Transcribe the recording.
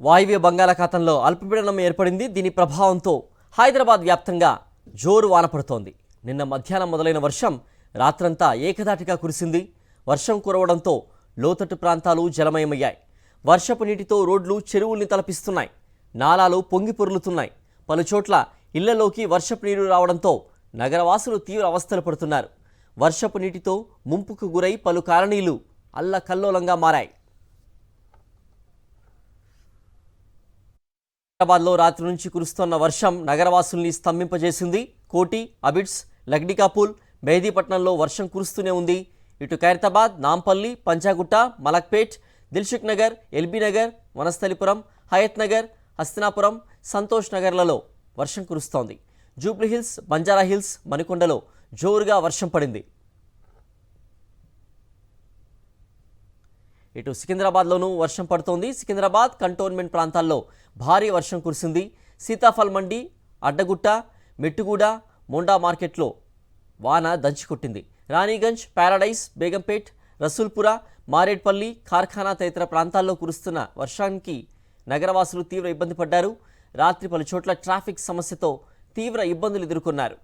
వాయువ్య బంగాళాఖాతంలో అల్పపీడనం ఏర్పడింది. దీని ప్రభావంతో హైదరాబాద్ వ్యాప్తంగా జోరు వాన పడుతోంది. నిన్న మధ్యాహ్నం మొదలైన వర్షం రాత్రంతా ఏకధాటిగా కురిసింది. వర్షం కురవడంతో లోతట్టు ప్రాంతాలు జలమయమయ్యాయి. వర్షపు నీటితో రోడ్లు చెరువుల్ని తలపిస్తున్నాయి. నాలాలు పొంగి పొర్లుతున్నాయి. పలుచోట్ల ఇళ్లలోకి వర్షపు నీరు రావడంతో నగరవాసులు తీవ్ర అవస్థలు పడుతున్నారు. వర్షపు నీటితో ముంపుకు గురై పలు కాలనీలు అల్లకల్లోలంగా మారాయి. హైదరాబాద్లో రాత్రి నుంచి కురుస్తున్న వర్షం నగరవాసుల్ని స్తంభింపజేసింది. కోటి, అబిడ్స్, లగ్డికాపూల్, మెహదీపట్నంలో వర్షం కురుస్తూనే ఉంది. ఇటు ఖైరతాబాద్, నాంపల్లి, పంజాగుట్ట, మలక్పేట్, దిల్సుఖ్ నగర్, ఎల్బీ నగర్, వనస్థలిపురం, హయత్ నగర్, హస్తినాపురం, సంతోష్ నగర్లలో వర్షం కురుస్తోంది. జూబ్లీహిల్స్, బంజారాహిల్స్, మణికొండలో జోరుగా వర్షం పడింది. ఇటు సికింద్రాబాద్లోనూ వర్షం పడుతోంది. సికింద్రాబాద్ కంటోన్మెంట్ ప్రాంతాల్లో భారీ వర్షం కురిసింది. సీతాఫల్ మండి, అడ్డగుట్ట, మెట్టుగూడ, మోండా మార్కెట్లో వాన దంచికొట్టింది. రాణిగంజ్, ప్యారడైజ్, బేగంపేట్, రసూల్పుర, మారేడ్పల్లి, కార్ఖానా తదితర ప్రాంతాల్లో కురుస్తున్న వర్షానికి నగరవాసులు తీవ్ర ఇబ్బంది పడ్డారు. రాత్రి పలుచోట్ల ట్రాఫిక్ సమస్యతో తీవ్ర ఇబ్బందులు ఎదుర్కొన్నారు.